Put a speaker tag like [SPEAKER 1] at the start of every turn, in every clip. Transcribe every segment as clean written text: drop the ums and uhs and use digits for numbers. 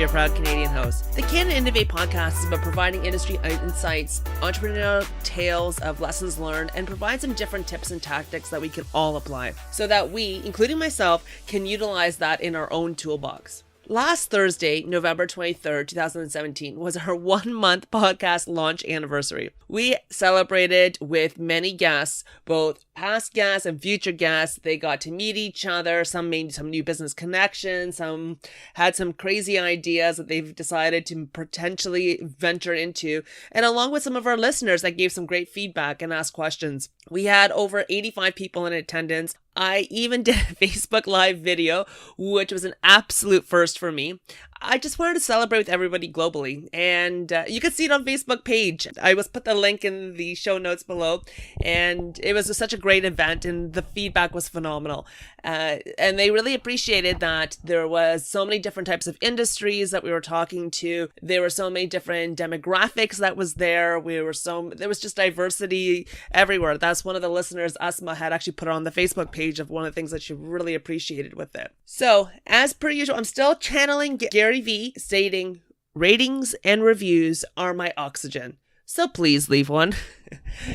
[SPEAKER 1] your proud Canadian host. The Canadian Innovator podcast is about providing industry insights, entrepreneurial tales of lessons learned, and provide some different tips and tactics that we can all apply so that we, including myself, can utilize that in our own toolbox. Last Thursday, November 23rd, 2017, was our 1-month podcast launch anniversary. We celebrated with many guests, both past guests and future guests. They got to meet each other. Some made some new business connections. Some had some crazy ideas that they've decided to potentially venture into. And along with some of our listeners that gave some great feedback and asked questions. We had over 85 people in attendance. I even did a Facebook Live video, which was an absolute first for me. I just wanted to celebrate with everybody globally, and you can see it on Facebook page. I was put the link in the show notes below, and it was such a great event, and the feedback was phenomenal. And they really appreciated that there was so many different types of industries that we were talking to. There were so many different demographics that was there. There was just diversity everywhere. That's one of the listeners, Asma, had actually put on the Facebook page of one of the things that she really appreciated with it. So, as per usual, I'm still channeling Gary V, stating, ratings and reviews are my oxygen. So please leave one.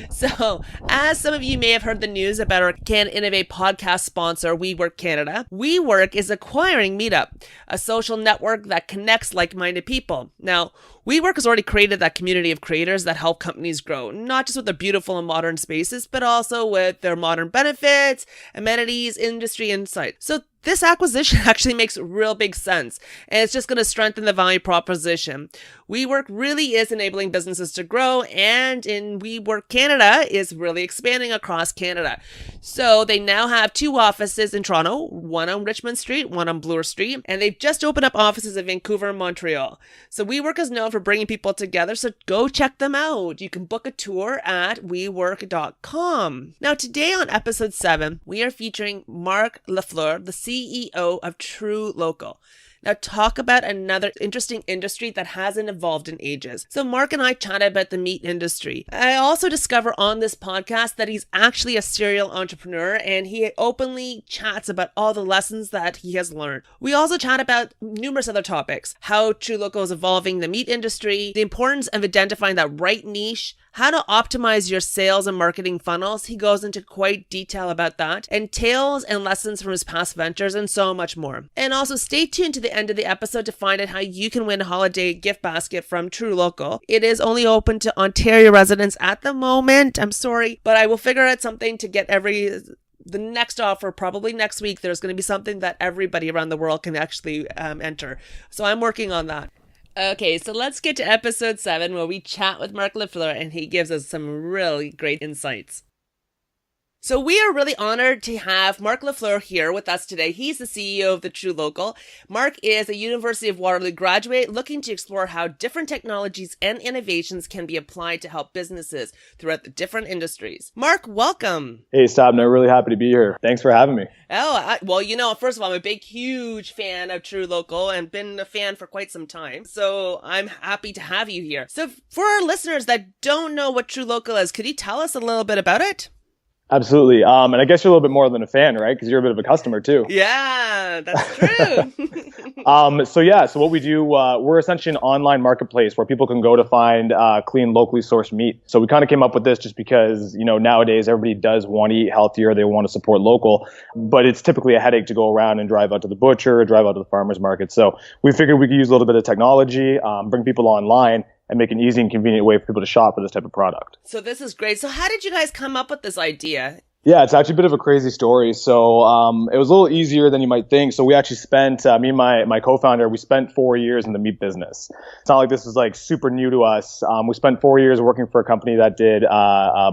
[SPEAKER 1] So, as some of you may have heard the news about our Canadian Innovator podcast sponsor, WeWork Canada, WeWork is acquiring Meetup, a social network that connects like-minded people. Now, WeWork has already created that community of creators that help companies grow, not just with their beautiful and modern spaces, but also with their modern benefits, amenities, industry insight. So this acquisition actually makes real big sense, and it's just going to strengthen the value proposition. WeWork really is enabling businesses to grow, and in WeWork Canada is really expanding across Canada. So they now have 2 offices in Toronto, one on Richmond Street, one on Bloor Street, and they've just opened up offices in Vancouver and Montreal. So WeWork is known for bringing people together, so go check them out. You can book a tour at wework.com. Now today on episode 7, we are featuring Marc Lafleur, the CEO of TruLocal. Now, talk about another interesting industry that hasn't evolved in ages. So Marc and I chatted about the meat industry. I also discover on this podcast that he's actually a serial entrepreneur, and he openly chats about all the lessons that he has learned. We also chat about numerous other topics: how TruLocal is evolving the meat industry, the importance of identifying that right niche, how to optimize your sales and marketing funnels. He goes into quite detail about that, and tales and lessons from his past ventures, and so much more. And also stay tuned to the end of the episode to find out how you can win a holiday gift basket from TruLocal. It is only open to Ontario residents at the moment. I'm sorry, but I will figure out something to get the next offer, probably next week. There's going to be something that everybody around the world can actually enter. So I'm working on that. Okay, so let's get to episode 7 where we chat with Marc Lafleur and he gives us some really great insights. So we are really honored to have Marc Lafleur here with us today. He's the CEO of the TruLocal. Marc is a University of Waterloo graduate looking to explore how different technologies and innovations can be applied to help businesses throughout the different industries. Marc, welcome.
[SPEAKER 2] Hey, Stabner. Really happy to be here. Thanks for having me.
[SPEAKER 1] Well, first of all, I'm a huge fan of TruLocal and been a fan for quite some time. So I'm happy to have you here. So for our listeners that don't know what TruLocal is, could you tell us a little bit about it?
[SPEAKER 2] Absolutely. And I guess you're a little bit more than a fan, right? Because you're a bit of a customer too.
[SPEAKER 1] Yeah, that's true.
[SPEAKER 2] So what we do, we're essentially an online marketplace where people can go to find clean, locally sourced meat. So we kind of came up with this just because, nowadays everybody does want to eat healthier. They want to support local, but it's typically a headache to go around and drive out to the butcher, drive out to the farmer's market. So we figured we could use a little bit of technology, bring people online, and make an easy and convenient way for people to shop for this type of product.
[SPEAKER 1] So this is great. So how did you guys come up with this idea?
[SPEAKER 2] Yeah, it's actually a bit of a crazy story. So it was a little easier than you might think. So we actually spent, me and my co-founder, we spent 4 years in the meat business. It's not like this was like super new to us. We spent 4 years working for a company that did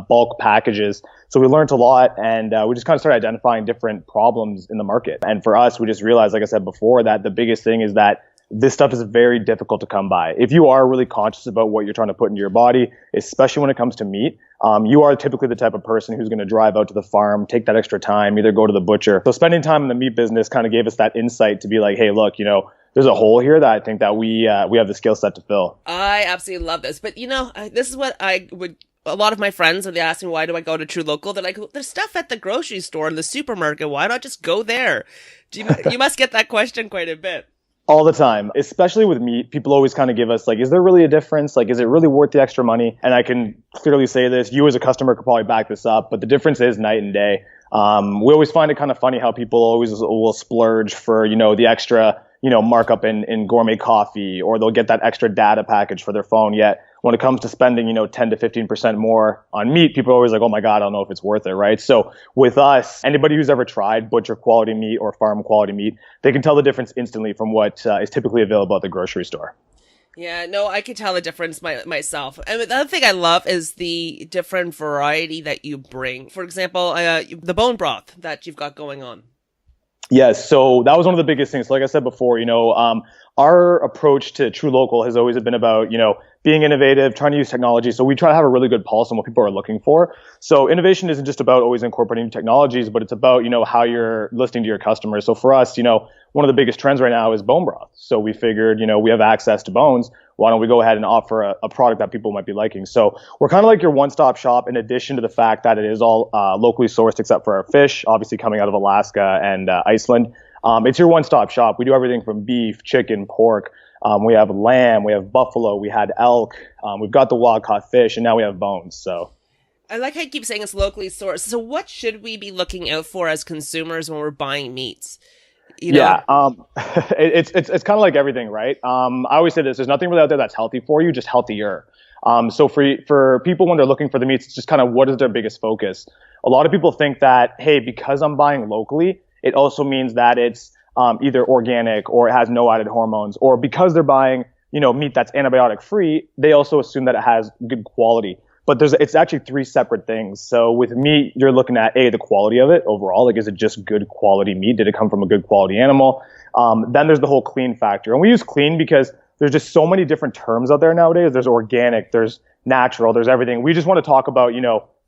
[SPEAKER 2] bulk packages. So we learned a lot, and we just kind of started identifying different problems in the market. And for us, we just realized, like I said before, that the biggest thing is that this stuff is very difficult to come by. If you are really conscious about what you're trying to put into your body, especially when it comes to meat, you are typically the type of person who's going to drive out to the farm, take that extra time, either go to the butcher. So spending time in the meat business kind of gave us that insight to be like, hey, look, there's a hole here that I think that we have the skill set to fill.
[SPEAKER 1] I absolutely love this. But, this is what I would... A lot of my friends, when they ask me, why do I go to TruLocal? They're like, there's stuff at the grocery store and the supermarket. Why not just go there? You must get that question quite a bit.
[SPEAKER 2] All the time, especially with meat. People always kind of give us like, is there really a difference? Like, is it really worth the extra money? And I can clearly say this, you as a customer could probably back this up, but the difference is night and day. We always find it kind of funny how people always will splurge for, the extra, markup in gourmet coffee, or they'll get that extra data package for their phone. Yet when it comes to spending, 10 to 15% more on meat, people are always like, oh my God, I don't know if it's worth it, right? So with us, anybody who's ever tried butcher quality meat or farm quality meat, they can tell the difference instantly from what is typically available at the grocery store.
[SPEAKER 1] Yeah, no, I can tell the difference myself. And the other thing I love is the different variety that you bring. For example, the bone broth that you've got going on.
[SPEAKER 2] Yes, so that was one of the biggest things. Like I said before, our approach to TruLocal has always been about, being innovative, trying to use technology. So we try to have a really good pulse on what people are looking for. So innovation isn't just about always incorporating new technologies, but it's about, how you're listening to your customers. So for us, one of the biggest trends right now is bone broth. So we figured, we have access to bones. Why don't we go ahead and offer a product that people might be liking? So we're kind of like your one-stop shop, in addition to the fact that it is all locally sourced except for our fish, obviously coming out of Alaska and Iceland. It's your one-stop shop. We do everything from beef, chicken, pork. We have lamb, we have buffalo, we had elk, we've got the wild-caught fish, and now we have bones. So
[SPEAKER 1] I like how you keep saying it's locally sourced. So what should we be looking out for as consumers when we're buying meats?
[SPEAKER 2] Yeah, it's kind of like everything, right? I always say this: there's nothing really out there that's healthy for you, just healthier. So for people when they're looking for the meats, it's just kind of what is their biggest focus. A lot of people think that, hey, because I'm buying locally, it also means that it's either organic or it has no added hormones, or because they're buying, meat that's antibiotic free, they also assume that it has good quality. But it's actually three separate things. So with meat, you're looking at the quality of it overall. Like, is it just good quality meat? Did it come from a good quality animal? Then there's the whole clean factor. And we use clean because there's just so many different terms out there nowadays. There's organic, there's natural, there's everything. We just want to talk about,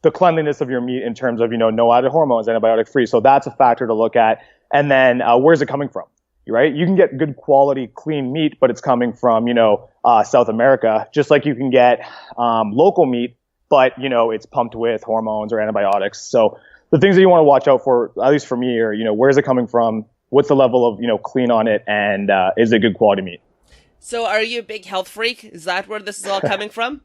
[SPEAKER 2] the cleanliness of your meat in terms of, no added hormones, antibiotic free. So that's a factor to look at. And then where's it coming from? Right? You can get good quality, clean meat, but it's coming from, South America, just like you can get local meat, but, it's pumped with hormones or antibiotics. So the things that you want to watch out for, at least for me, are, where's it coming from? What's the level of, clean on it? And is it good quality meat? So
[SPEAKER 1] are you a big health freak? Is that where this is all coming from?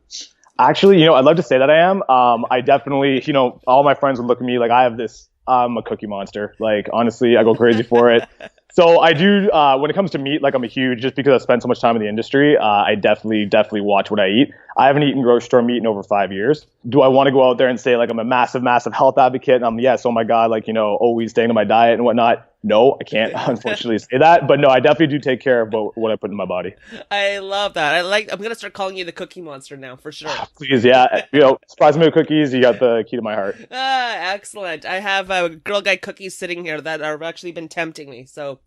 [SPEAKER 2] Actually, I'd love to say that I am. I definitely, all my friends would look at me like I'm a cookie monster. Like, honestly, I go crazy for it. So I do, when it comes to meat, like I'm a huge, just because I've spent so much time in the industry, I definitely watch what I eat. I haven't eaten grocery store meat in over 5 years. Do I want to go out there and say like I'm a massive health advocate? And yes, oh my God, like, always staying to my diet and whatnot. No, I can't unfortunately say that. But no, I definitely do take care of what I put in my body.
[SPEAKER 1] I love that. I'm going to start calling you the cookie monster now for sure.
[SPEAKER 2] Please, yeah. Surprise me with cookies. You got the key to my heart.
[SPEAKER 1] Excellent. I have Girl Guide cookies sitting here that have actually been tempting me. So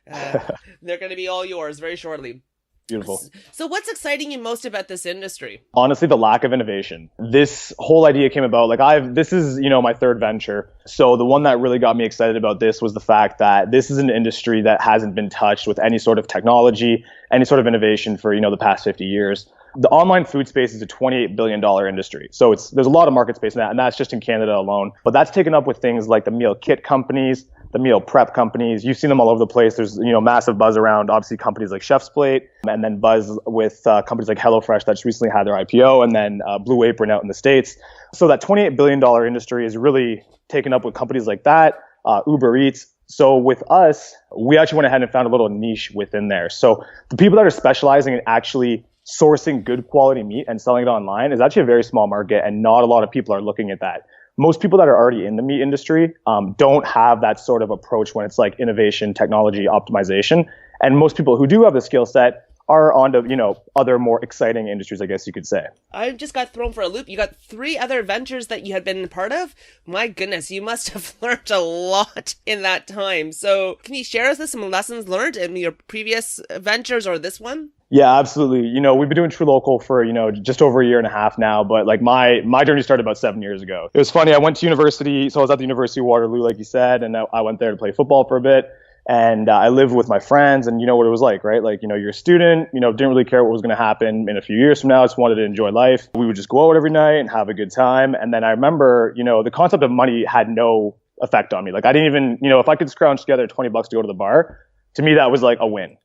[SPEAKER 1] they're going to be all yours very shortly.
[SPEAKER 2] Beautiful.
[SPEAKER 1] So what's exciting you most about this industry?
[SPEAKER 2] Honestly, the lack of innovation. This whole idea came about, this is, my third venture. So the one that really got me excited about this was the fact that this is an industry that hasn't been touched with any sort of technology, any sort of innovation for, the past 50 years. The online food space is a $28 billion industry. So there's a lot of market space in that, and that's just in Canada alone. But that's taken up with things like the meal kit companies, the meal prep companies. You've seen them all over the place. There's, massive buzz around, obviously, companies like Chef's Plate, and then buzz with companies like HelloFresh that just recently had their IPO, and then Blue Apron out in the States. So that $28 billion industry is really taken up with companies like that, Uber Eats. So with us, we actually went ahead and found a little niche within there. So the people that are specializing in actually sourcing good quality meat and selling it online is actually a very small market, and not a lot of people are looking at that. Most people that are already in the meat industry don't have that sort of approach when it's like innovation, technology, optimization. And most people who do have the skill set are on to, other more exciting industries, I guess you could say.
[SPEAKER 1] I just got thrown for a loop. You got 3 other ventures that you had been part of. My goodness, you must have learned a lot in that time. So can you share with us some lessons learned in your previous ventures or this one?
[SPEAKER 2] Yeah, absolutely. We've been doing TruLocal for, just over a year and a half now, but like my journey started about 7 years ago. It was funny. I went to university. So I was at the University of Waterloo, like you said, and I went there to play football for a bit. And I lived with my friends, and you know what it was like, right? Like, you're a student, didn't really care what was going to happen in a few years from now. Just wanted to enjoy life. We would just go out every night and have a good time. And then I remember, the concept of money had no effect on me. Like, I didn't even, if I could scrounge together $20 to go to the bar, to me, that was like a win.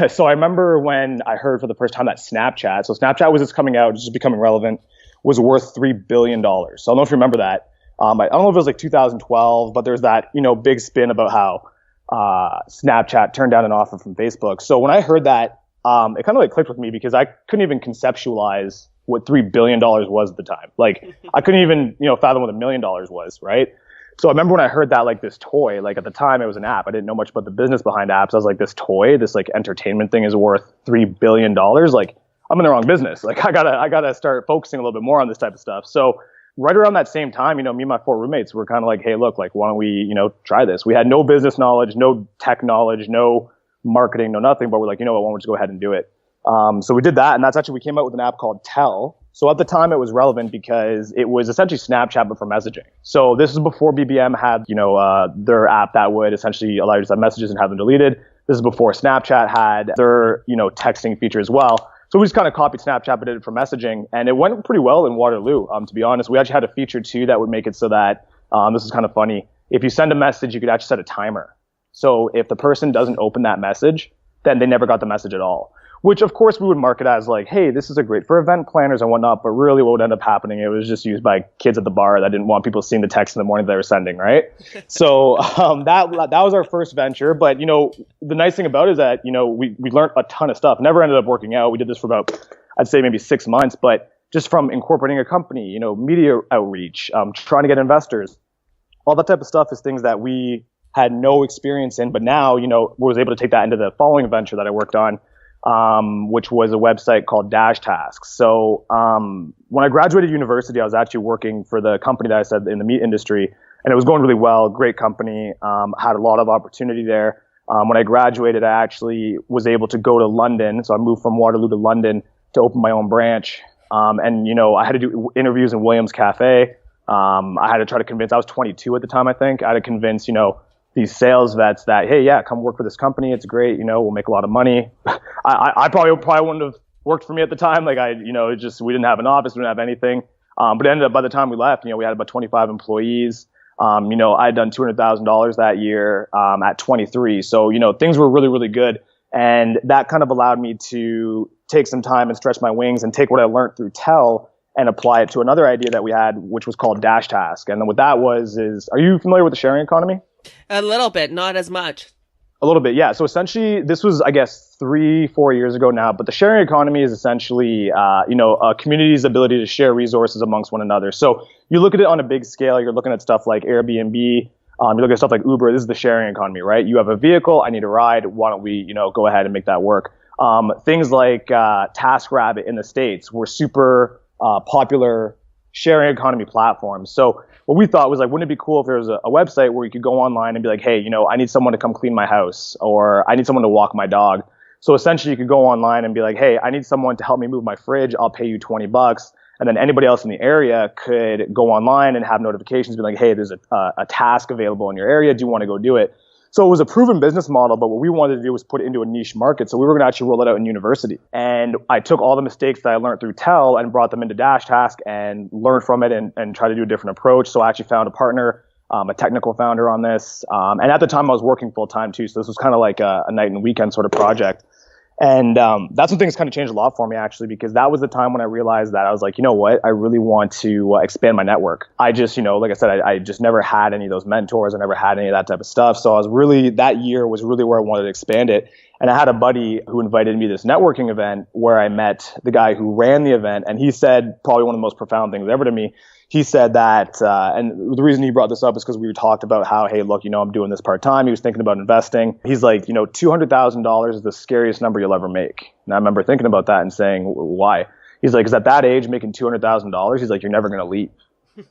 [SPEAKER 2] So I remember when I heard for the first time that Snapchat, so Snapchat was just coming out, just becoming relevant, was worth $3 billion. So I don't know if you remember that. I don't know if it was like 2012, but there's that, big spin about how Snapchat turned down an offer from Facebook. So when I heard that, it kind of like clicked with me because I couldn't even conceptualize what $3 billion was at the time. Like I couldn't even, fathom what $1 million was, right? So I remember when I heard that, like this toy, like at the time it was an app. I didn't know much about the business behind apps. I was like, this toy, this like entertainment thing is worth $3 billion. Like I'm in the wrong business. Like I gotta start focusing a little bit more on this type of stuff. So right around that same time, me and my 4 roommates were kind of like, hey, look, like why don't we, try this? We had no business knowledge, no tech knowledge, no marketing, no nothing, but we're like, why don't we just go ahead and do it? So we did that, and that's actually, we came out with an app called Tell. So at the time it was relevant because it was essentially Snapchat, but for messaging. So this is before BBM had, their app that would essentially allow you to send messages and have them deleted. This is before Snapchat had their, texting feature as well. So we just kind of copied Snapchat, but did it for messaging, and it went pretty well in Waterloo. To be honest, we actually had a feature too that would make it so that, this is kind of funny. If you send a message, you could actually set a timer. So if the person doesn't open that message, then they never got the message at all. Which, of course, we would market as like, hey, this is a great for event planners and whatnot. But really what would end up happening, it was just used by kids at the bar that didn't want people seeing the text in the morning that they were sending, right? So that was our first venture. But, the nice thing about it is that, we learned a ton of stuff. Never ended up working out. We did this for about, I'd say maybe 6 months. But just from incorporating a company, media outreach, trying to get investors, all that type of stuff is things that we had no experience in. But now, was able to take that into the following venture that I worked on. Which was a website called Dash Tasks. So when I graduated university, I was actually working for the company that I said in the meat industry, and it was going really well. Great company, had a lot of opportunity there. When I graduated, I actually was able to go to London. So I moved from Waterloo to London to open my own branch. And I had to do interviews in Williams Cafe. I had to try to convince, I was 22 at the time, I think. I had to convince, these sales vets that, hey, yeah, come work for this company. It's great. We'll make a lot of money. I probably wouldn't have worked for me at the time. Like we didn't have an office, we didn't have anything. But it ended up by the time we left, we had about 25 employees. I had done $200,000 that year, at 23. So, things were really, really good. And that kind of allowed me to take some time and stretch my wings and take what I learned through Tell and apply it to another idea that we had, which was called Dash Task. And then what that is, are you familiar with the sharing economy?
[SPEAKER 1] A little bit, not as much.
[SPEAKER 2] A little bit, yeah. So essentially, this was, I guess, 3-4 years ago now. But the sharing economy is essentially, a community's ability to share resources amongst one another. So you look at it on a big scale. You're looking at stuff like Airbnb. You look at stuff like Uber. This is the sharing economy, right? You have a vehicle. I need a ride. Why don't we, go ahead and make that work? Things like TaskRabbit in the States were super popular sharing economy platforms. So what we thought was like, wouldn't it be cool if there was a website where you could go online and be like, hey, I need someone to come clean my house, or I need someone to walk my dog. So essentially you could go online and be like, hey, I need someone to help me move my fridge. I'll pay you $20. And then anybody else in the area could go online and have notifications be like, hey, there's a task available in your area. Do you want to go do it? So it was a proven business model, but what we wanted to do was put it into a niche market. So we were going to actually roll it out in university. And I took all the mistakes that I learned through Tell and brought them into Dash Task and learned from it and try to do a different approach. So I actually found a partner, a technical founder on this. And at the time I was working full time too. So this was kind of like a night and weekend sort of project. And that's when things kind of changed a lot for me, actually, because that was the time when I realized that I was like, you know what, I really want to expand my network. I just, like I said, I just never had any of those mentors. I never had any of that type of stuff. So that year was really where I wanted to expand it. And I had a buddy who invited me to this networking event where I met the guy who ran the event. And he said probably one of the most profound things ever to me. He said that, and the reason he brought this up is because we talked about how, hey, look, I'm doing this part-time. He was thinking about investing. He's like, $200,000 is the scariest number you'll ever make. And I remember thinking about that and saying, why? He's like, because at that age, making $200,000, he's like, you're never going to leave.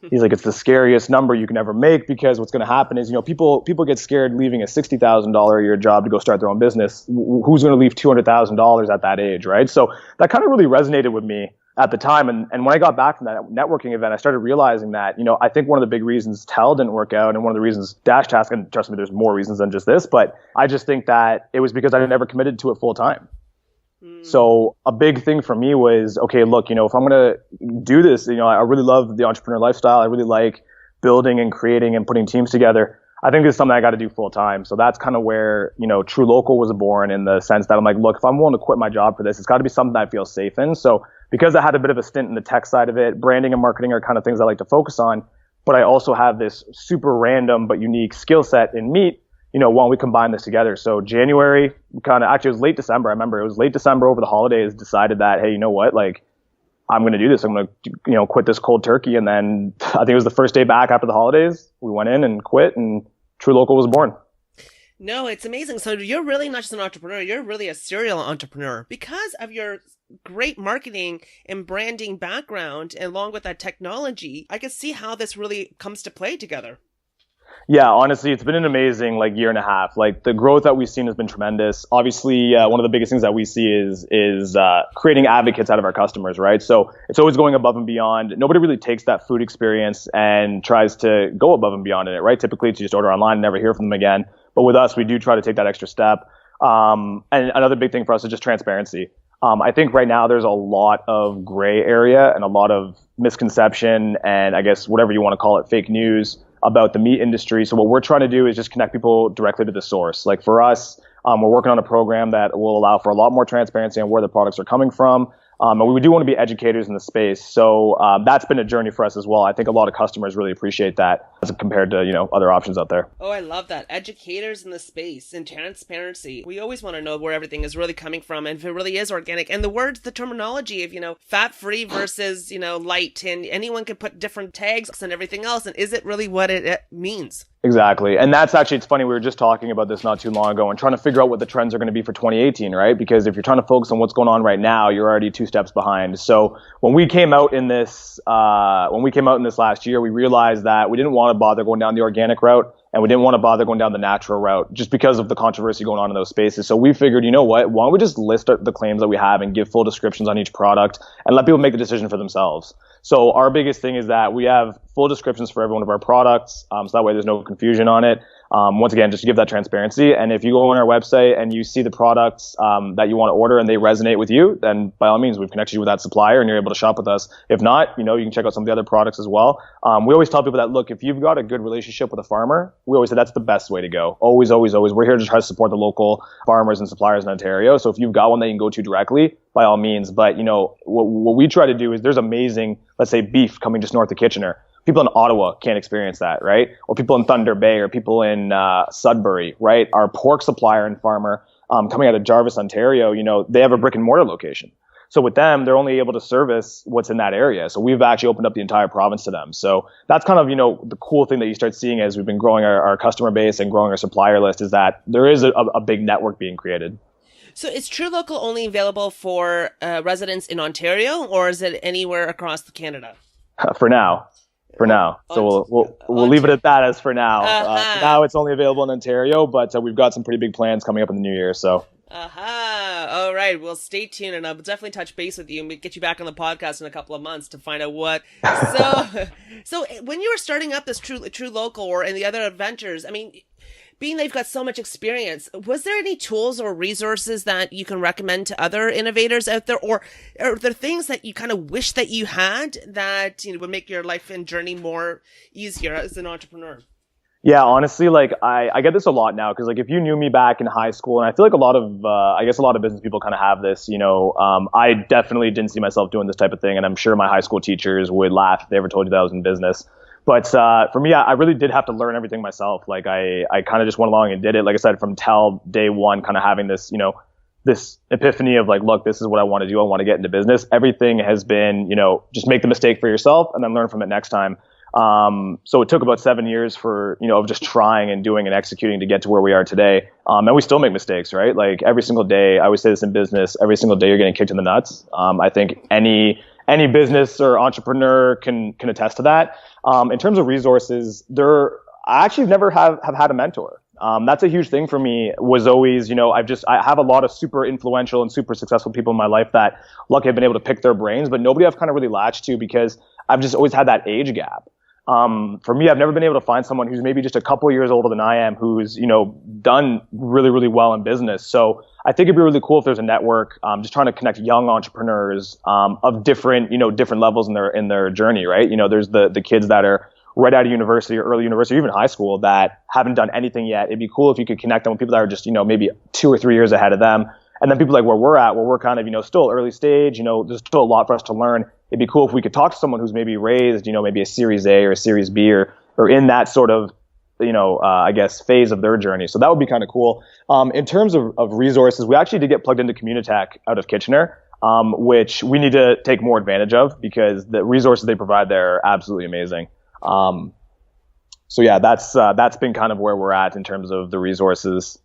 [SPEAKER 2] He's like, it's the scariest number you can ever make, because what's going to happen is, people get scared leaving a $60,000 a year job to go start their own business. Who's going to leave $200,000 at that age, right? So that kind of really resonated with me at the time. And when I got back from that networking event, I started realizing that, I think one of the big reasons Tell didn't work out, and one of the reasons Dash Task, and trust me, there's more reasons than just this, but I just think that it was because I never committed to it full time. So a big thing for me was, okay, look, if I'm going to do this, I really love the entrepreneur lifestyle. I really like building and creating and putting teams together. I think it's something I got to do full time. So that's kind of where, TruLocal was born, in the sense that I'm like, look, if I'm willing to quit my job for this, it's got to be something that I feel safe in. So because I had a bit of a stint in the tech side of it, branding and marketing are kind of things I like to focus on. But I also have this super random but unique skill set in meat, when we combine this together. So January, actually it was late December. I remember it was late December over the holidays, decided that, hey, you know what, like, I'm going to do this. I'm going to, quit this cold turkey. And then I think it was the first day back after the holidays, we went in and quit, and TruLocal was born.
[SPEAKER 1] No, it's amazing. So you're really not just an entrepreneur, you're really a serial entrepreneur because of your great marketing and branding background, and along with that technology. I can see how this really comes to play together.
[SPEAKER 2] Yeah, honestly, it's been an amazing year and a half. Like, the growth that we've seen has been tremendous. Obviously, one of the biggest things that we see is creating advocates out of our customers, right? So it's always going above and beyond. Nobody really takes that food experience and tries to go above and beyond in it, right? Typically, it's just order online and never hear from them again. But with us, we do try to take that extra step. And another big thing for us is just transparency. I think right now there's a lot of gray area and a lot of misconception and, I guess, whatever you want to call it, fake news about the meat industry. So what we're trying to do is just connect people directly to the source. Like, for us, we're working on a program that will allow for a lot more transparency on where the products are coming from. And we do want to be educators in the space. So that's been a journey for us as well. I think a lot of customers really appreciate that as compared to, other options out there.
[SPEAKER 1] Oh, I love that. Educators in the space and transparency. We always want to know where everything is really coming from and if it really is organic. And the terminology of, fat-free versus, light. And anyone can put different tags and everything else. And is it really what it means?
[SPEAKER 2] Exactly. And that's actually, it's funny, we were just talking about this not too long ago and trying to figure out what the trends are going to be for 2018, right? Because if you're trying to focus on what's going on right now, you're already 2 steps behind. So when we came out in this last year, we realized that we didn't want to bother going down the organic route, and we didn't want to bother going down the natural route just because of the controversy going on in those spaces. So we figured, you know what, why don't we just list the claims that we have and give full descriptions on each product and let people make the decision for themselves. So our biggest thing is that we have full descriptions for every one of our products, so that way there's no confusion on it. Once again, just to give that transparency. And if you go on our website and you see the products that you want to order and they resonate with you, then by all means, we've connected you with that supplier and you're able to shop with us. If not, you can check out some of the other products as well. We always tell people that, look, if you've got a good relationship with a farmer, we always say that's the best way to go. Always, always, always. We're here to try to support the local farmers and suppliers in Ontario. So if you've got one that you can go to directly, by all means. But, what we try to do is there's amazing, let's say, beef coming just north of Kitchener. People in Ottawa can't experience that, right? Or people in Thunder Bay or people in Sudbury, right? Our pork supplier and farmer coming out of Jarvis, Ontario, they have a brick and mortar location. So with them, they're only able to service what's in that area. So we've actually opened up the entire province to them. So that's kind of, the cool thing that you start seeing as we've been growing our customer base and growing our supplier list, is that there is a big network being created.
[SPEAKER 1] So is TruLocal only available for residents in Ontario, or is it anywhere across Canada?
[SPEAKER 2] For now. So we'll leave it at that as for now. For now, it's only available in Ontario, but we've got some pretty big plans coming up in the new year. So.
[SPEAKER 1] All right. Well, stay tuned, and I'll definitely touch base with you and get you back on the podcast in a couple of months to find out what. So when you were starting up this TruLocal or and the other adventures, I mean, being that you've got so much experience, was there any tools or resources that you can recommend to other innovators out there, or are there things that you kind of wish that you had that would make your life and journey more easier as an entrepreneur?
[SPEAKER 2] Yeah, honestly, I get this a lot now because if you knew me back in high school, and I feel like a lot of business people kind of have this, I definitely didn't see myself doing this type of thing, and I'm sure my high school teachers would laugh if they ever told you that I was in business. But for me, I really did have to learn everything myself. I kind of just went along and did it. Like I said, from day one, kind of having this, this epiphany of look, this is what I want to do. I want to get into business. Everything has been, just make the mistake for yourself and then learn from it next time. So it took about 7 years of just trying and doing and executing to get to where we are today. And we still make mistakes, right? Every single day, I always say this in business, every single day you're getting kicked in the nuts. I think any business or entrepreneur can attest to that. In terms of resources, I actually never have had a mentor. That's a huge thing for me, was always, I have a lot of super influential and super successful people in my life that luckily I've been able to pick their brains, but nobody I've kind of really latched to because I've just always had that age gap. For me, I've never been able to find someone who's maybe just a couple of years older than I am, who's, done really, really well in business. So I think it'd be really cool if there's a network, just trying to connect young entrepreneurs, of different levels in their journey, right? There's the kids that are right out of university or early university, or even high school, that haven't done anything yet. It'd be cool if you could connect them with people that are just, maybe 2 or 3 years ahead of them. And then people like where we're at, where we're kind of, still early stage, there's still a lot for us to learn. It'd be cool if we could talk to someone who's maybe raised, maybe a Series A or a Series B or in that sort of, I guess, phase of their journey. So that would be kind of cool. In terms of resources, we actually did get plugged into Communitech out of Kitchener, which we need to take more advantage of because the resources they provide there are absolutely amazing. So yeah, that's been kind of where we're at in terms of the resources.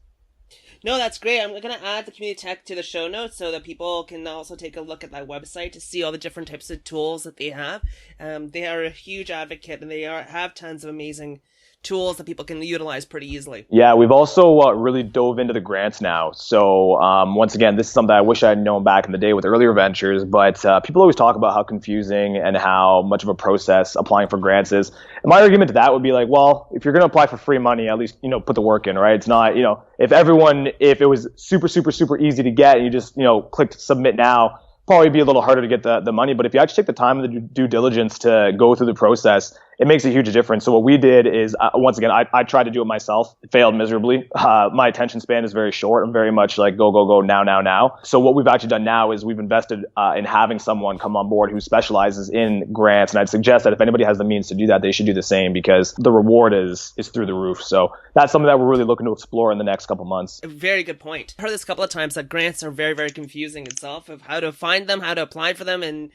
[SPEAKER 1] No, that's great. I'm going to add the Communitech to the show notes so that people can also take a look at that website to see all the different types of tools that they have. They are a huge advocate, and they have tons of amazing tools that people can utilize pretty easily. Yeah,
[SPEAKER 2] we've also really dove into the grants now. So once again, this is something I wish I had known back in the day with earlier ventures, but people always talk about how confusing and how much of a process applying for grants is. And my argument to that would be like, well, if you're going to apply for free money, at least, put the work in, right? It's not, if it was super, super, super easy to get and you just, clicked submit now, probably be a little harder to get the money. But if you actually take the time and the due diligence to go through the process, it makes a huge difference. So what we did is, once again, I tried to do it myself. It failed miserably. My attention span is very short. I'm very much like go, now. So what we've actually done now is we've invested in having someone come on board who specializes in grants. And I'd suggest that if anybody has the means to do that, they should do the same because the reward is through the roof. So that's something that we're really looking to explore in the next couple months.
[SPEAKER 1] A very good point. I've heard this a couple of times that grants are very, very confusing itself of how to find them, how to apply for them, and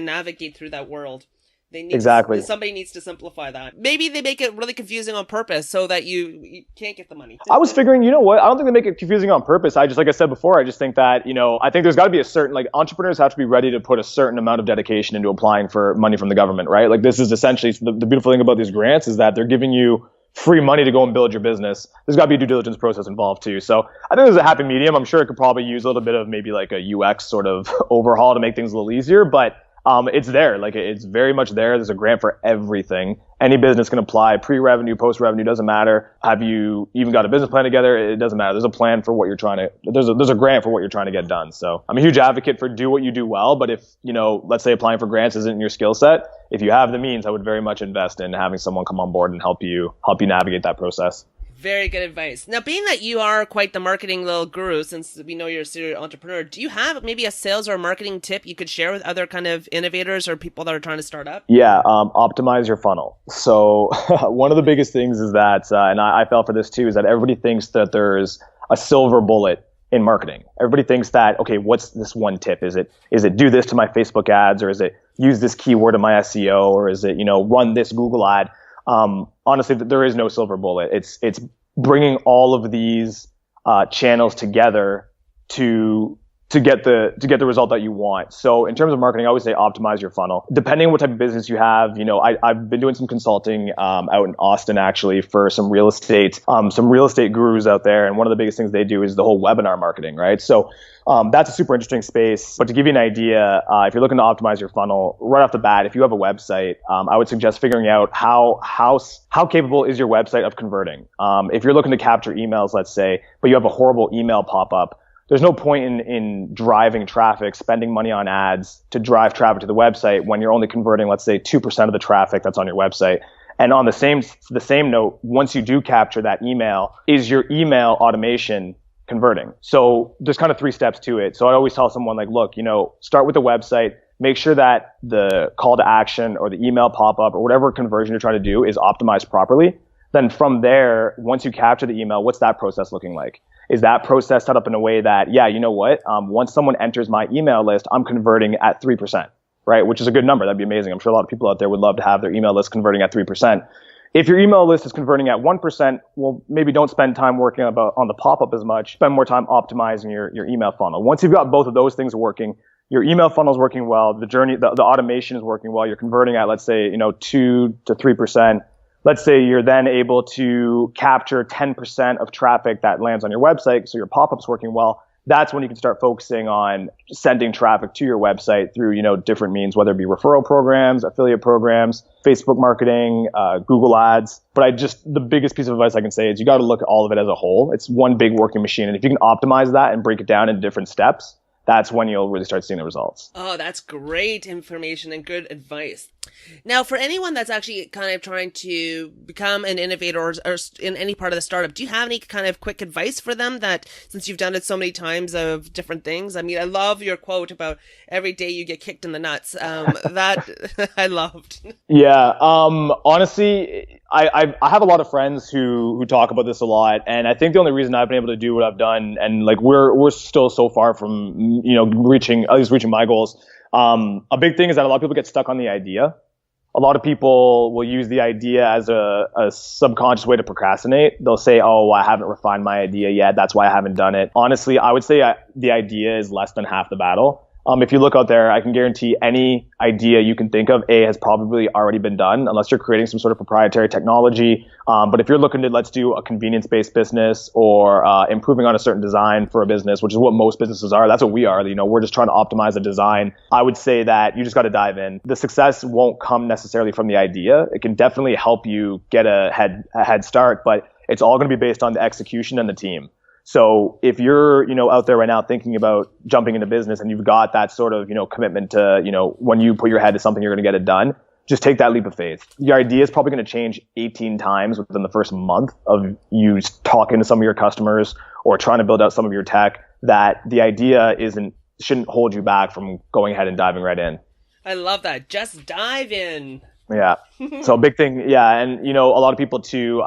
[SPEAKER 1] navigate through that world.
[SPEAKER 2] Exactly.
[SPEAKER 1] Somebody needs to simplify that. Maybe they make it really confusing on purpose so that you can't get the money.
[SPEAKER 2] I was figuring, you know what? I don't think they make it confusing on purpose. I just, like I said before, I just think that, I think there's got to be a certain, like, entrepreneurs have to be ready to put a certain amount of dedication into applying for money from the government, right? Like, this is essentially the beautiful thing about these grants is that they're giving you free money to go and build your business. There's got to be a due diligence process involved too. So I think there's a happy medium. I'm sure it could probably use a little bit of maybe like a UX sort of overhaul to make things a little easier, but it's there. Like it's very much there. There's a grant for everything. Any business can apply, pre-revenue, post-revenue, doesn't matter. Have you even got a business plan together? It doesn't matter. There's a plan for what you're trying to, there's a grant for what you're trying to get done. So I'm a huge advocate for do what you do well. But if, let's say applying for grants isn't your skill set, if you have the means, I would very much invest in having someone come on board and help you navigate that process.
[SPEAKER 1] Very good advice. Now, being that you are quite the marketing little guru, since we know you're a serial entrepreneur, do you have maybe a sales or marketing tip you could share with other kind of innovators or people that are trying to start up?
[SPEAKER 2] Yeah, optimize your funnel. So one of the biggest things is that, and I fell for this too, is that everybody thinks that there's a silver bullet in marketing. Everybody thinks that, okay, what's this one tip? Is it do this to my Facebook ads, or is it use this keyword in my SEO, or is it, run this Google ad? Honestly, there is no silver bullet. It's bringing all of these channels together to get the result that you want. So in terms of marketing, I always say optimize your funnel. Depending on what type of business you have, I've been doing some consulting out in Austin actually for some real estate gurus out there, and one of the biggest things they do is the whole webinar marketing, right? So that's a super interesting space. But to give you an idea, if you're looking to optimize your funnel right off the bat, if you have a website, I would suggest figuring out how capable is your website of converting. If you're looking to capture emails, let's say, but you have a horrible email pop-up, there's no point in driving traffic, spending money on ads to drive traffic to the website when you're only converting, let's say, 2% of the traffic that's on your website. And on the same note, once you do capture that email, is your email automation converting? So there's kind of 3 steps to it. So I always tell someone like, look, start with the website, make sure that the call to action or the email pop-up or whatever conversion you're trying to do is optimized properly. Then from there, once you capture the email, what's that process looking like? Is that process set up in a way that, once someone enters my email list, I'm converting at 3%, right? Which is a good number. That'd be amazing. I'm sure a lot of people out there would love to have their email list converting at 3%. If your email list is converting at 1%, well, maybe don't spend time working on the pop-up as much. Spend more time optimizing your email funnel. Once you've got both of those things working, your email funnel is working well, the automation is working well, you're converting at, let's say, 2 to 3%. Let's say you're then able to capture 10% of traffic that lands on your website, so your pop-up's working well. That's when you can start focusing on sending traffic to your website through, different means, whether it be referral programs, affiliate programs, Facebook marketing, Google ads. But the biggest piece of advice I can say is you got to look at all of it as a whole. It's one big working machine. And if you can optimize that and break it down into different steps, that's when you'll really start seeing the results.
[SPEAKER 1] Oh, that's great information and good advice. Now, for anyone that's actually kind of trying to become an innovator or in any part of the startup, do you have any kind of quick advice for them that, since you've done it so many times of different things? I mean, I love your quote about every day you get kicked in the nuts. That I loved.
[SPEAKER 2] Yeah. Honestly, I have a lot of friends who talk about this a lot, and I think the only reason I've been able to do what I've done, and like we're still so far from reaching my goals. A big thing is that a lot of people get stuck on the idea. A lot of people will use the idea as a subconscious way to procrastinate. They'll say, oh, I haven't refined my idea yet. That's why I haven't done it. Honestly, I would say the idea is less than half the battle. If you look out there, I can guarantee any idea you can think of, has probably already been done, unless you're creating some sort of proprietary technology. But if you're looking to, let's do a convenience-based business or improving on a certain design for a business, which is what most businesses are, that's what we are. We're just trying to optimize a design. I would say that you just got to dive in. The success won't come necessarily from the idea. It can definitely help you get a head start, but it's all going to be based on the execution and the team. So if you're, out there right now thinking about jumping into business and you've got that sort of, commitment to, when you put your head to something, you're going to get it done, just take that leap of faith. Your idea is probably going to change 18 times within the first month of you talking to some of your customers or trying to build out some of your tech, that the idea shouldn't hold you back from going ahead and diving right in.
[SPEAKER 1] I love that. Just dive in.
[SPEAKER 2] Yeah. So a big thing. Yeah. And, a lot of people too,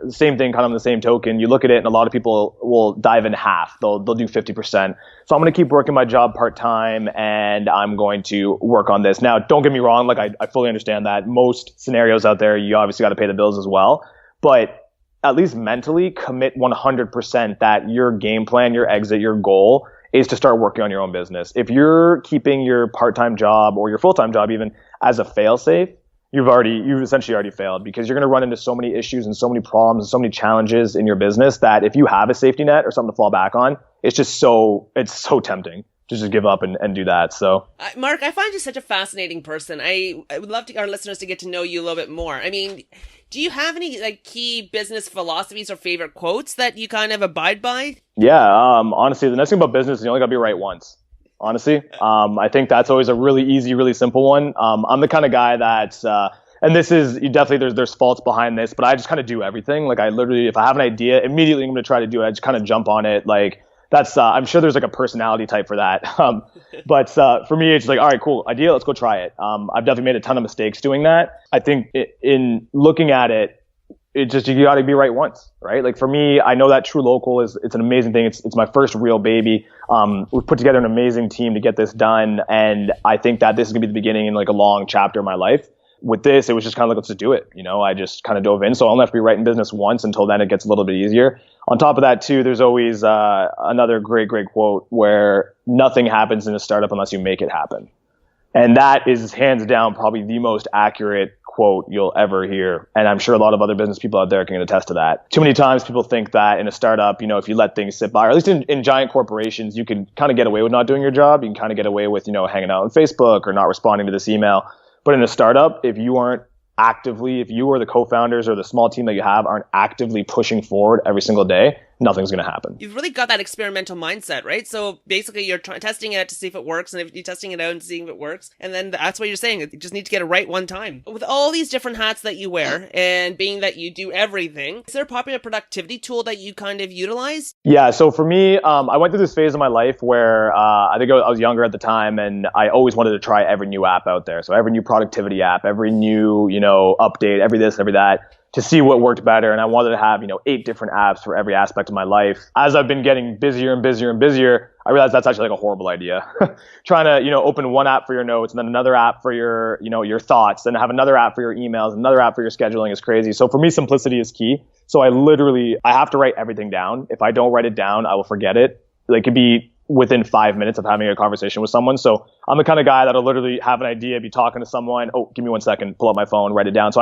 [SPEAKER 2] same thing, kind of on the same token, you look at it and a lot of people will dive in half. They'll do 50%. So I'm going to keep working my job part-time and I'm going to work on this. Now, don't get me wrong. Like I fully understand that most scenarios out there, you obviously got to pay the bills as well, but at least mentally commit 100% that your game plan, your exit, your goal is to start working on your own business. If you're keeping your part-time job or your full-time job even as a fail-safe, you've essentially already failed, because you're going to run into so many issues and so many problems and so many challenges in your business that if you have a safety net or something to fall back on, it's so tempting to just give up and do that. So,
[SPEAKER 1] Marc, I find you such a fascinating person. I would love our listeners to get to know you a little bit more. I mean, do you have any key business philosophies or favorite quotes that you kind of abide by?
[SPEAKER 2] Yeah. Honestly, the nice thing about business is you only got to be right once. Honestly, I think that's always a really easy, really simple one. I'm the kind of guy that's, and this is definitely there's faults behind this, but I just kind of do everything. Like I literally, if I have an idea, immediately I'm going to try to do it. I just kind of jump on it. Like that's, I'm sure there's like a personality type for that. But for me, it's like, all right, cool idea. Let's go try it. I've definitely made a ton of mistakes doing that. I think in looking at it, you got to be right once, right? Like for me, I know that TruLocal it's an amazing thing. It's my first real baby. We've put together an amazing team to get this done. And I think that this is gonna be the beginning in like a long chapter of my life. With this, it was just kind of like, let's just do it. I just kind of dove in. So I only have to be right in business once. Until then, it gets a little bit easier. On top of that too, there's always another great quote where nothing happens in a startup unless you make it happen. And that is hands down probably the most accurate quote you'll ever hear. And I'm sure a lot of other business people out there can attest to that. Too many times people think that in a startup, if you let things sit by, or at least in giant corporations, you can kind of get away with not doing your job. You can kind of get away with, hanging out on Facebook or not responding to this email. But in a startup, if you or the co-founders or the small team that you have aren't actively pushing forward every single day, nothing's going to happen.
[SPEAKER 1] You've really got that experimental mindset, right? So basically you're testing it to see if it works, and if you're testing it out and seeing if it works, and then that's what you're saying. You just need to get it right one time. With all these different hats that you wear and being that you do everything, is there a popular productivity tool that you kind of utilize?
[SPEAKER 2] Yeah. So for me, I went through this phase of my life where I think I was younger at the time, and I always wanted to try every new app out there. So every new productivity app, every new, update, every this, every that, to see what worked better. And I wanted to have, 8 different apps for every aspect of my life. As I've been getting busier and busier and busier, I realized that's actually like a horrible idea. Trying to, open one app for your notes and then another app for your, your thoughts, and have another app for your emails, another app for your scheduling is crazy. So for me, simplicity is key. So I have to write everything down. If I don't write it down, I will forget it. Like it could be within 5 minutes of having a conversation with someone. So I'm the kind of guy that'll literally have an idea, be talking to someone. Oh, give me 1 second, pull up my phone, write it down. So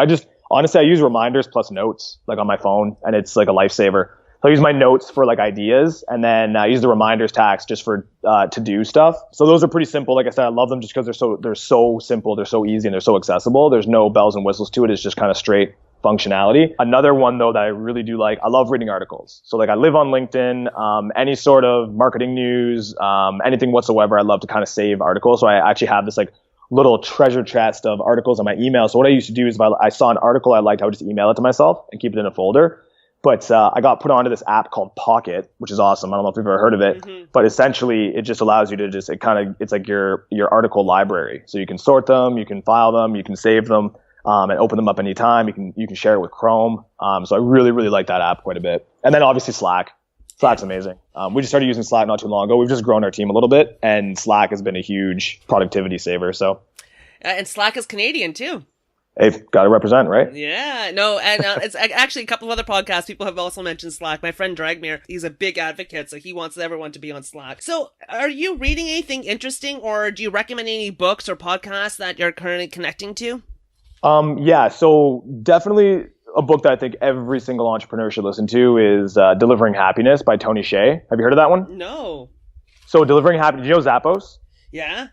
[SPEAKER 2] honestly, I use reminders plus notes like on my phone, and it's like a lifesaver. So I use my notes for like ideas, and then I use the reminders tags just for to do stuff. So those are pretty simple. Like I said, I love them just because they're so simple, they're so easy, and they're so accessible. There's no bells and whistles to it. It's just kind of straight functionality. Another one though that I really do like, I love reading articles. So like I live on LinkedIn, any sort of marketing news, anything whatsoever. I love to kind of save articles. So I actually have this like little treasure chest of articles on my email. So what I used to do is if I saw an article I liked, I would just email it to myself and keep it in a folder. But I got put onto this app called Pocket, which is awesome. I don't know if you've ever heard of it, but essentially it just allows you to it's like your article library. So you can sort them, you can file them, you can save them, and open them up anytime. You can share it with Chrome. So I really, really like that app quite a bit. And then obviously Slack. Slack's amazing. We just started using Slack not too long ago. We've just grown our team a little bit, and Slack has been a huge productivity saver. So,
[SPEAKER 1] and Slack is Canadian too.
[SPEAKER 2] They've got to represent, right?
[SPEAKER 1] Yeah, no, and it's actually a couple of other podcasts. People have also mentioned Slack. My friend Dragmere, he's a big advocate, so he wants everyone to be on Slack. So, are you reading anything interesting, or do you recommend any books or podcasts that you're currently connecting to?
[SPEAKER 2] Yeah, so definitely a book that I think every single entrepreneur should listen to is Delivering Happiness by Tony Hsieh. Have you heard of that one?
[SPEAKER 1] No.
[SPEAKER 2] So Delivering Happiness, do you know Zappos?
[SPEAKER 1] Yeah.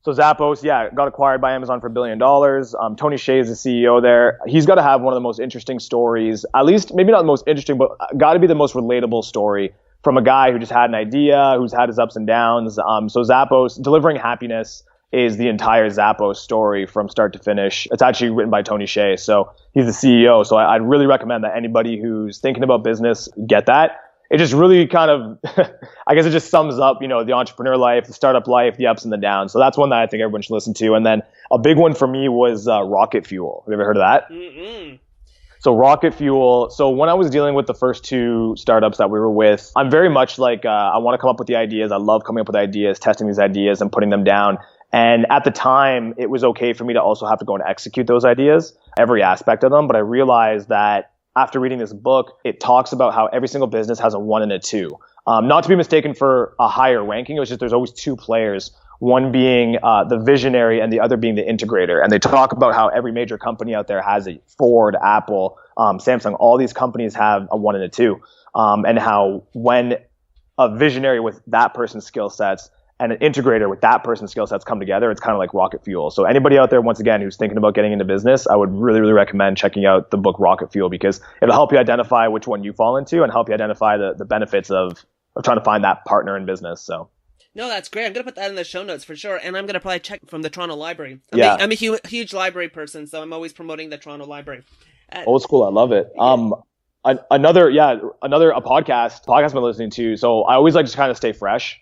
[SPEAKER 2] So Zappos, yeah, got acquired by Amazon for $1 billion. Tony Hsieh is the CEO there. He's got to have one of the most interesting stories, at least maybe not the most interesting, but got to be the most relatable story from a guy who just had an idea, who's had his ups and downs. So Zappos, Delivering Happiness is the entire Zappos story from start to finish. It's actually written by Tony Hsieh, so he's the CEO. So I'd really recommend that anybody who's thinking about business get that. It just really kind of, I guess it just sums up, the entrepreneur life, the startup life, the ups and the downs. So that's one that I think everyone should listen to. And then a big one for me was Rocket Fuel. Have you ever heard of that? Mm-mm. So Rocket Fuel. So when I was dealing with the first two startups that we were with, I'm very much like, I want to come up with the ideas. I love coming up with ideas, testing these ideas and putting them down. And at the time, it was okay for me to also have to go and execute those ideas, every aspect of them. But I realized that after reading this book, it talks about how every single business has a 1 and a 2. Not to be mistaken for a higher ranking. It was just there's always two players, one being the visionary and the other being the integrator. And they talk about how every major company out there has a Ford, Apple, Samsung. All these companies have a 1 and a 2. And how when a visionary with that person's skill sets and an integrator with that person's skill sets come together, it's kind of like rocket fuel. So anybody out there, once again, who's thinking about getting into business, I would really, really recommend checking out the book Rocket Fuel, because it'll help you identify which one you fall into and help you identify the benefits of trying to find that partner in business. So.
[SPEAKER 1] No, that's great. I'm going to put that in the show notes for sure. And I'm going to probably check from the Toronto Library. I'm a huge library person, so I'm always promoting the Toronto Library.
[SPEAKER 2] Old school. I love it. Yeah. Another podcast I've been listening to. So I always like to kind of stay fresh.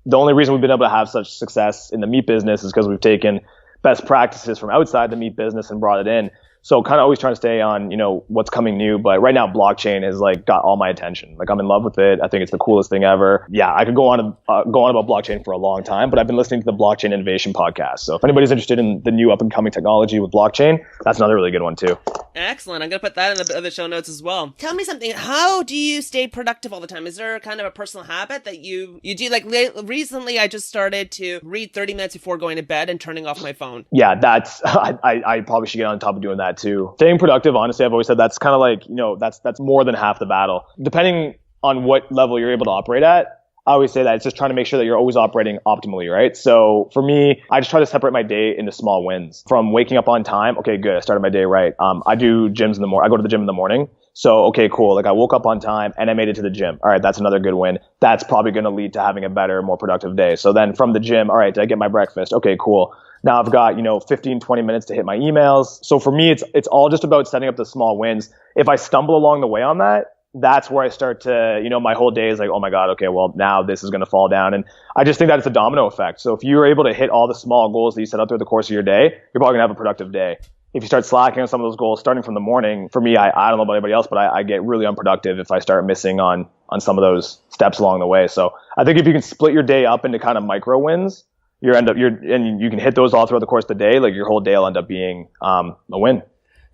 [SPEAKER 2] The only reason we've been able to have such success in the meat business is because we've taken best practices from outside the meat business and brought it in. So kind of always trying to stay on, what's coming new. But right now, blockchain has got all my attention. I'm in love with it. I think it's the coolest thing ever. Yeah, I could go on about blockchain for a long time, but I've been listening to the Blockchain Innovation podcast. So if anybody's interested in the new up and coming technology with blockchain, that's another really good one too.
[SPEAKER 1] Excellent. I'm going to put that in the show notes as well. Tell me something. How do you stay productive all the time? Is there kind of a personal habit that you do? Like recently, I just started to read 30 minutes before going to bed and turning off my phone.
[SPEAKER 2] Yeah, I probably should get on top of doing that too. Staying productive, honestly, I've always said that's kind of that's more than half the battle. Depending on what level you're able to operate at, I always say that it's just trying to make sure that you're always operating optimally, right? So for me, I just try to separate my day into small wins. From waking up on time, okay, good, I started my day right. I do gyms in the morning. I go to the gym in the morning. So, okay, cool. I woke up on time and I made it to the gym. All right, that's another good win. That's probably going to lead to having a better, more productive day. So then from the gym, all right, did I get my breakfast? Okay, cool. Now I've got, 15, 20 minutes to hit my emails. So for me, it's all just about setting up the small wins. If I stumble along the way on that, that's where I start to, my whole day is like, oh my God, okay, well now this is going to fall down. And I just think that it's a domino effect. So if you're able to hit all the small goals that you set out through the course of your day, you're probably going to have a productive day. If you start slacking on some of those goals starting from the morning, for me, I don't know about anybody else, but I get really unproductive if I start missing on some of those steps along the way. So I think if you can split your day up into kind of micro wins, and you can hit those all throughout the course of the day, like your whole day will end up being a win.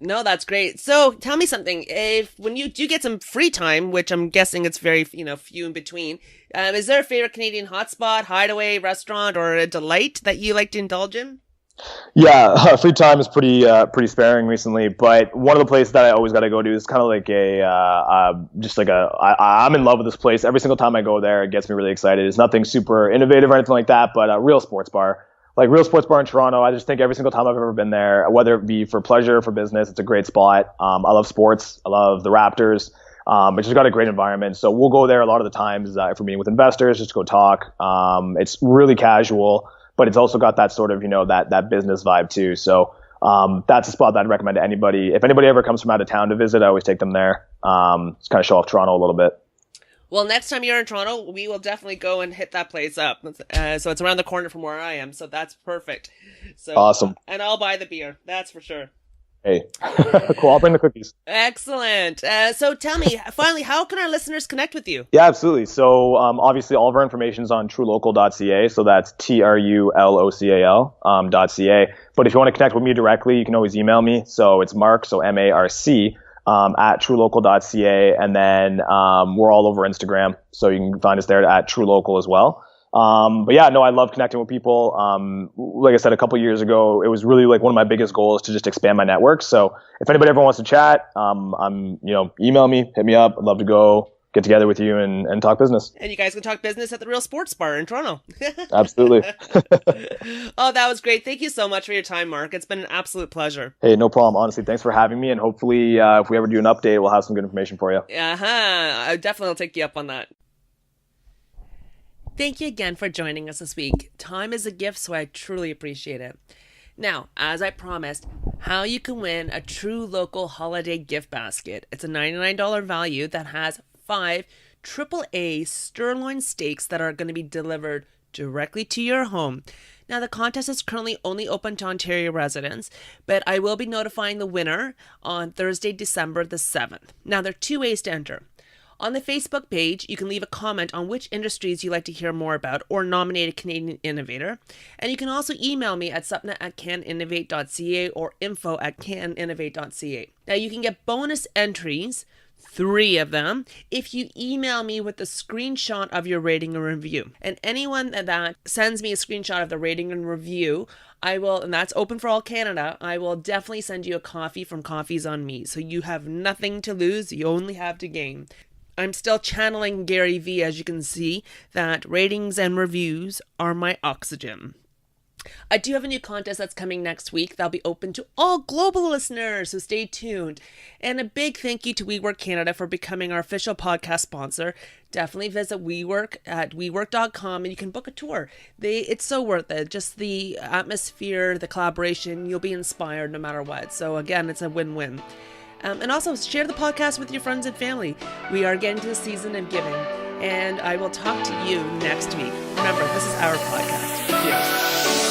[SPEAKER 1] No, that's great. So tell me something. When you do get some free time, which I'm guessing it's very, few in between, is there a favorite Canadian hotspot, hideaway, restaurant, or a delight that you like to indulge in?
[SPEAKER 2] Yeah, free time is pretty sparing recently, but one of the places that I always got to go to is kind of like I'm in love with this place. Every single time I go there, it gets me really excited. It's nothing super innovative or anything like that, but a real sports bar. Like Real Sports Bar in Toronto, I just think every single time I've ever been there, whether it be for pleasure or for business, it's a great spot. I love sports. I love the Raptors. It's just got a great environment. So we'll go there a lot of the times for meeting with investors, just to go talk. It's really casual, but it's also got that sort of, that business vibe too. So that's a spot that I'd recommend to anybody. If anybody ever comes from out of town to visit, I always take them there. Just kind of show off Toronto a little bit.
[SPEAKER 1] Well, next time you're in Toronto, we will definitely go and hit that place up. So it's around the corner from where I am, so that's perfect. So
[SPEAKER 2] awesome.
[SPEAKER 1] And I'll buy the beer, that's for sure.
[SPEAKER 2] Hey, cool. I'll bring the cookies.
[SPEAKER 1] Excellent. So tell me, finally, how can our listeners connect with you?
[SPEAKER 2] Yeah, absolutely. So obviously all of our information is on TruLocal.ca. So that's TRULOCAL.ca. But if you want to connect with me directly, you can always email me. So it's Marc, so MARC, at TruLocal.ca. And then we're all over Instagram. So you can find us there at TruLocal as well. But yeah, no, I love connecting with people. Like I said, a couple of years ago, it was really like one of my biggest goals to just expand my network. So if anybody ever wants to chat, email me, hit me up. I'd love to go get together with you and talk business.
[SPEAKER 1] And you guys can talk business at the Real Sports Bar in Toronto.
[SPEAKER 2] Absolutely.
[SPEAKER 1] Oh, that was great. Thank you so much for your time, Marc. It's been an absolute pleasure.
[SPEAKER 2] Hey, no problem. Honestly, thanks for having me. And hopefully, if we ever do an update, we'll have some good information for you.
[SPEAKER 1] I definitely will take you up on that. Thank you again for joining us this week. Time is a gift, so I truly appreciate it. Now, as I promised, how you can win a TruLocal holiday gift basket. It's a $99 value that has 5 AAA sirloin steaks that are going to be delivered directly to your home. Now, the contest is currently only open to Ontario residents, but I will be notifying the winner on Thursday, December the 7th. Now, there are 2 ways to enter. On the Facebook page, you can leave a comment on which industries you'd like to hear more about or nominate a Canadian Innovator. And you can also email me at supna@caninnovate.ca or info@caninnovate.ca. Now, you can get bonus entries, 3 of them, if you email me with a screenshot of your rating and review. And anyone that sends me a screenshot of the rating and review, I will, and that's open for all Canada, I will definitely send you a coffee from Coffees on Me. So you have nothing to lose, you only have to gain. I'm still channeling Gary Vee, as you can see, that ratings and reviews are my oxygen. I do have a new contest that's coming next week that'll be open to all global listeners, so stay tuned. And a big thank you to WeWork Canada for becoming our official podcast sponsor. Definitely visit WeWork at WeWork.com and you can book a tour. It's so worth it. Just the atmosphere, the collaboration, you'll be inspired no matter what. So again, it's a win-win. And also share the podcast with your friends and family. We are getting to the season of giving, and I will talk to you next week. Remember, this is our podcast. Cheers.